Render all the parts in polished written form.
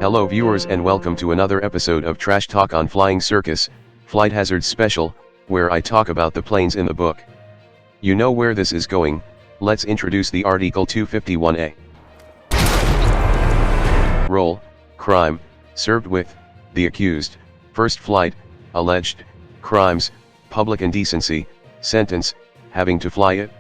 Hello viewers and welcome to another episode of Trashtalk on Flying Circus, Flight Hazards Special, where I talk about the planes in the book. You know where this is going, let's introduce the Article 251A. Role, crime, served with, the accused, first flight, alleged, crimes, public indecency, sentence, having to fly it.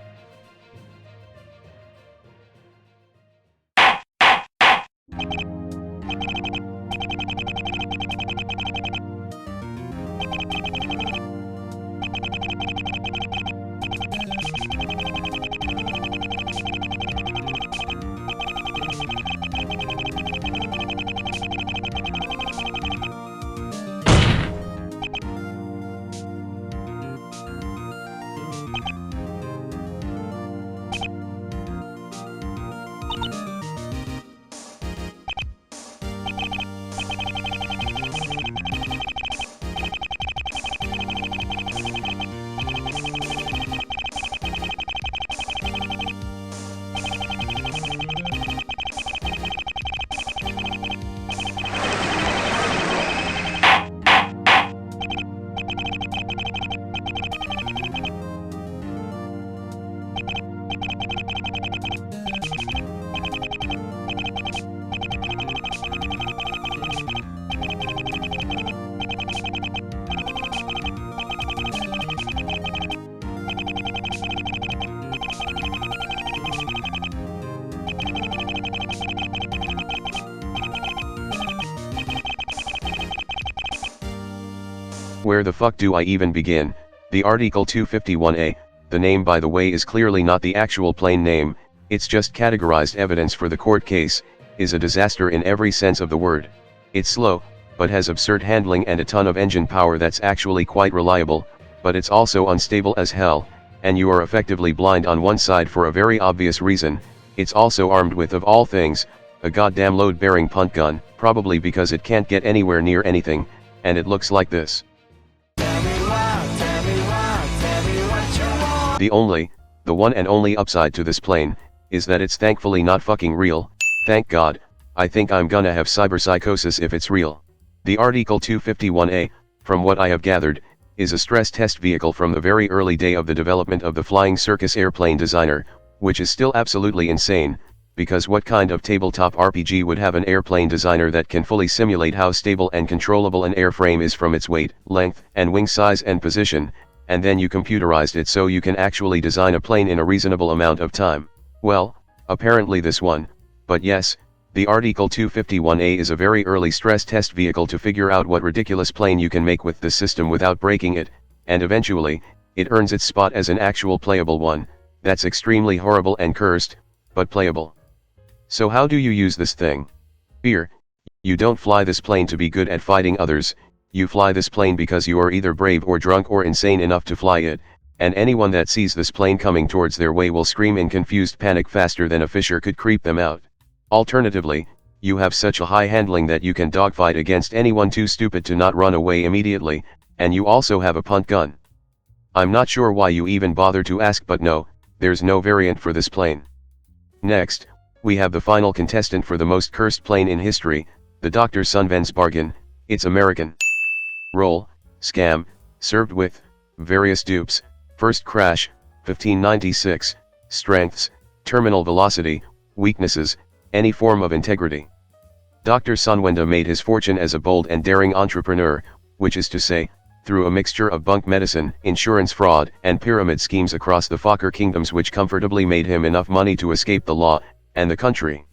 Where the fuck do I even begin? The Article 251A, the name by the way is clearly not the actual plane name, it's just categorized evidence for the court case, is a disaster in every sense of the word. It's slow, but has absurd handling and a ton of engine power that's actually quite reliable, but it's also unstable as hell, and you are effectively blind on one side for a very obvious reason. It's also armed with, of all things, a goddamn load-bearing punt gun, probably because it can't get anywhere near anything, and it looks like this. The one and only upside to this plane, is that it's thankfully not fucking real. Thank God. I think I'm gonna have cyberpsychosis if it's real. The Article 251A, from what I have gathered, is a stress test vehicle from the very early day of the development of the Flying Circus airplane designer, which is still absolutely insane, because what kind of tabletop RPG would have an airplane designer that can fully simulate how stable and controllable an airframe is from its weight, length, and wing size and position, and then you computerized it so you can actually design a plane in a reasonable amount of time? Well, apparently this one, but yes, the Article 251A is a very early stress test vehicle to figure out what ridiculous plane you can make with this system without breaking it, and eventually, it earns its spot as an actual playable one, that's extremely horrible and cursed, but playable. So how do you use this thing? Here, you don't fly this plane to be good at fighting others, you fly this plane because you are either brave or drunk or insane enough to fly it, and anyone that sees this plane coming towards their way will scream in confused panic faster than a fisher could creep them out. Alternatively, you have such a high handling that you can dogfight against anyone too stupid to not run away immediately, and you also have a punt gun. I'm not sure why you even bother to ask, but no, there's no variant for this plane. Next, we have the final contestant for the most cursed plane in history, the Dr. Sonnwende's bargain. It's American. Role, scam, served with, various dupes, first crash, 1596, strengths, terminal velocity, weaknesses, any form of integrity. Dr. Sonnwende made his fortune as a bold and daring entrepreneur, which is to say, through a mixture of bunk medicine, insurance fraud, and pyramid schemes across the Fokker Kingdoms, which comfortably made him enough money to escape the law, and the country.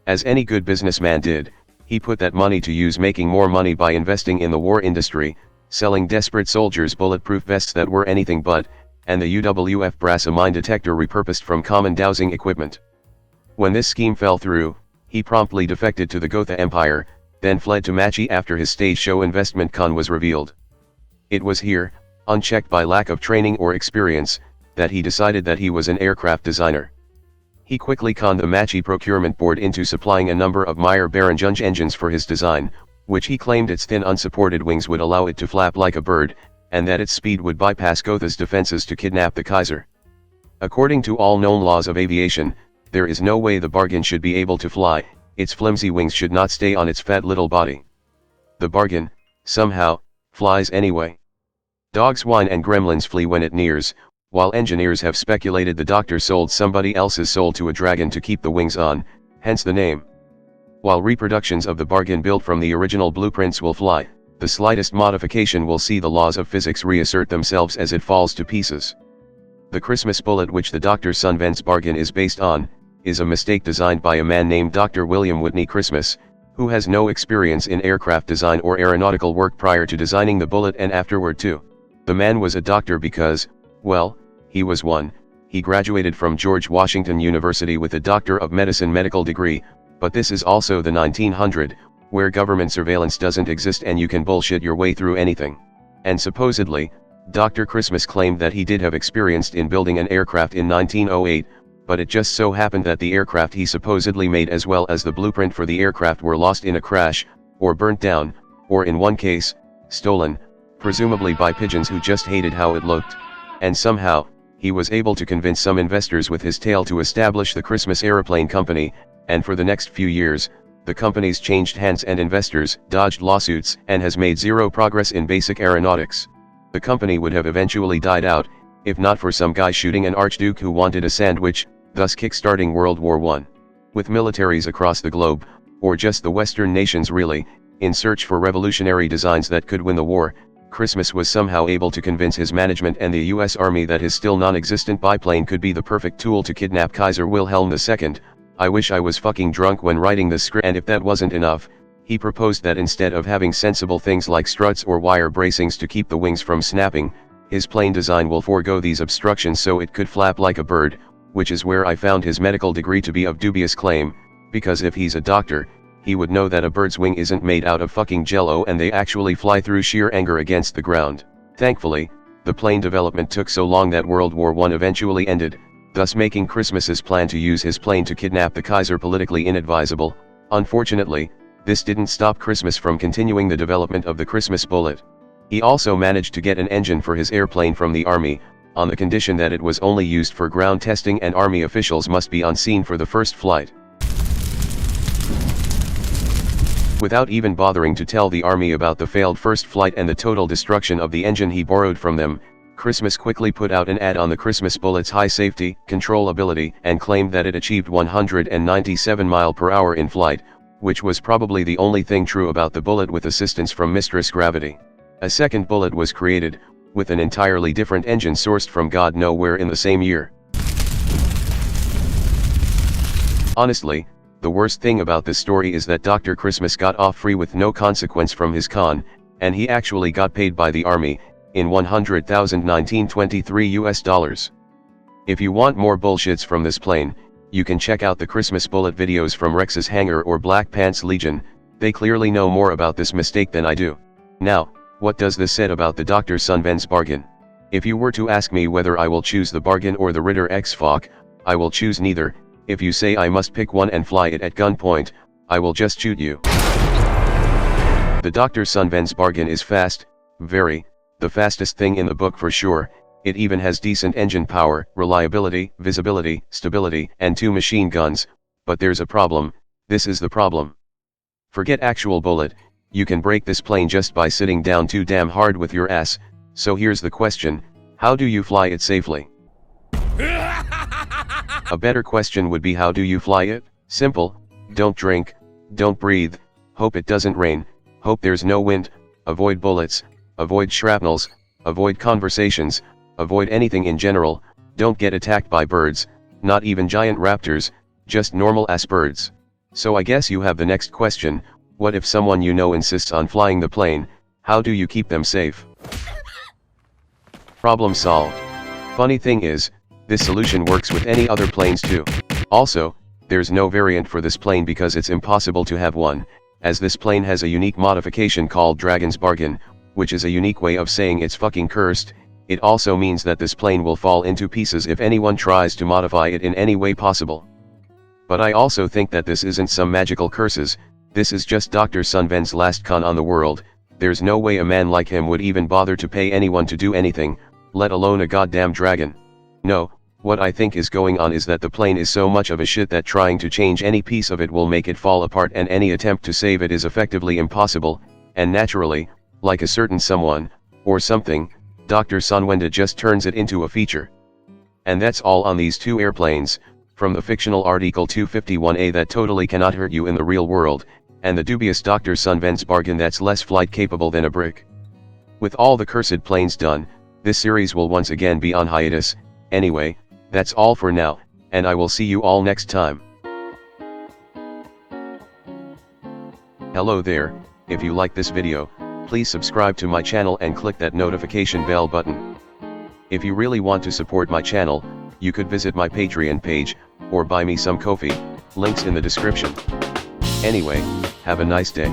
As any good businessman did, he put that money to use making more money by investing in the war industry, selling desperate soldiers bulletproof vests that were anything but, and the UWF brass, a mine detector repurposed from common dowsing equipment. When this scheme fell through, he promptly defected to the Gotha Empire, then fled to Macchi after his stage show investment con was revealed. It was here, unchecked by lack of training or experience, that he decided that he was an aircraft designer. He quickly conned the Macchi procurement board into supplying a number of Meyer-Baron-Junge engines for his design, which he claimed its thin unsupported wings would allow it to flap like a bird, and that its speed would bypass Gotha's defenses to kidnap the Kaiser. According to all known laws of aviation, there is no way the bargain should be able to fly, its flimsy wings should not stay on its fat little body. The bargain, somehow, flies anyway. Dogs whine and gremlins flee when it nears, while engineers have speculated the doctor sold somebody else's soul to a dragon to keep the wings on, hence the name. While reproductions of the bargain built from the original blueprints will fly, the slightest modification will see the laws of physics reassert themselves as it falls to pieces. The Christmas bullet which the Dr. Sonnwende's bargain is based on, is a mistake designed by a man named Dr. William Whitney Christmas, who has no experience in aircraft design or aeronautical work prior to designing the bullet and afterward too. The man was a doctor because, well, he was one. He graduated from George Washington University with a Doctor of Medicine medical degree, but this is also the 1900, where government surveillance doesn't exist and you can bullshit your way through anything. And supposedly, Dr. Christmas claimed that he did have experience in building an aircraft in 1908, but it just so happened that the aircraft he supposedly made as well as the blueprint for the aircraft were lost in a crash, or burnt down, or in one case, stolen, presumably by pigeons who just hated how it looked. And somehow, he was able to convince some investors with his tale to establish the Christmas Aeroplane Company, and for the next few years, the company's changed hands and investors dodged lawsuits and has made zero progress in basic aeronautics. The company would have eventually died out, if not for some guy shooting an archduke who wanted a sandwich, thus kick-starting World War I. With militaries across the globe, or just the Western nations really, in search for revolutionary designs that could win the war, Christmas was somehow able to convince his management and the US Army that his still non-existent biplane could be the perfect tool to kidnap Kaiser Wilhelm II. I wish I was fucking drunk when writing this script. And if that wasn't enough, he proposed that instead of having sensible things like struts or wire bracings to keep the wings from snapping, his plane design will forego these obstructions so it could flap like a bird, which is where I found his medical degree to be of dubious claim, because if he's a doctor, he would know that a bird's wing isn't made out of fucking jello and they actually fly through sheer anger against the ground. Thankfully, the plane development took so long that World War I eventually ended, thus making Christmas's plan to use his plane to kidnap the Kaiser politically inadvisable. Unfortunately, this didn't stop Christmas from continuing the development of the Christmas bullet. He also managed to get an engine for his airplane from the Army, on the condition that it was only used for ground testing and Army officials must be on scene for the first flight. Without even bothering to tell the Army about the failed first flight and the total destruction of the engine he borrowed from them, Christmas quickly put out an ad on the Christmas bullet's high safety, controllability, and claimed that it achieved 197 mph in flight, which was probably the only thing true about the bullet with assistance from Mistress Gravity. A second bullet was created, with an entirely different engine sourced from God nowhere in the same year. Honestly, the worst thing about this story is that Dr. Christmas got off free with no consequence from his con, and he actually got paid by the Army, in 100,000 1923 US dollars. If you want more bullshits from this plane, you can check out the Christmas bullet videos from Rex's Hangar or Black Pants Legion. They clearly know more about this mistake than I do. Now, what does this say about the Dr. Sonnwende's bargain? If you were to ask me whether I will choose the bargain or the Ritter X Fokker, I will choose neither. If you say I must pick one and fly it at gunpoint, I will just shoot you. The Dr. Sonnwende's bargain is fast, very, the fastest thing in the book for sure. It even has decent engine power, reliability, visibility, stability, and 2 machine guns, but there's a problem. This is the problem. Forget actual bullet, you can break this plane just by sitting down too damn hard with your ass, so here's the question, how do you fly it safely? A better question would be how do you fly it? Simple, don't drink, don't breathe, hope it doesn't rain, hope there's no wind, avoid bullets, avoid shrapnels, avoid conversations, avoid anything in general, don't get attacked by birds, not even giant raptors, just normal ass birds. So I guess you have the next question, what if someone you know insists on flying the plane, how do you keep them safe? Problem solved. Funny thing is, this solution works with any other planes too. Also, there's no variant for this plane because it's impossible to have one, as this plane has a unique modification called Dragon's Bargain, which is a unique way of saying it's fucking cursed. It also means that this plane will fall into pieces if anyone tries to modify it in any way possible. But I also think that this isn't some magical curses, this is just Dr. Sonnwende's last con on the world. There's no way a man like him would even bother to pay anyone to do anything, let alone a goddamn dragon. No, What I think is going on is that the plane is so much of a shit that trying to change any piece of it will make it fall apart, and any attempt to save it is effectively impossible, and naturally, like a certain someone, or something, Dr. Sonnwende just turns it into a feature. And that's all on these two airplanes, from the fictional Article 251A that totally cannot hurt you in the real world, and the dubious Dr. Sonnwende's bargain that's less flight capable than a brick. With all the cursed planes done, this series will once again be on hiatus. Anyway, that's all for now, and I will see you all next time. Hello there, if you like this video, please subscribe to my channel and click that notification bell button. If you really want to support my channel, you could visit my Patreon page, or buy me some coffee, links in the description. Anyway, have a nice day.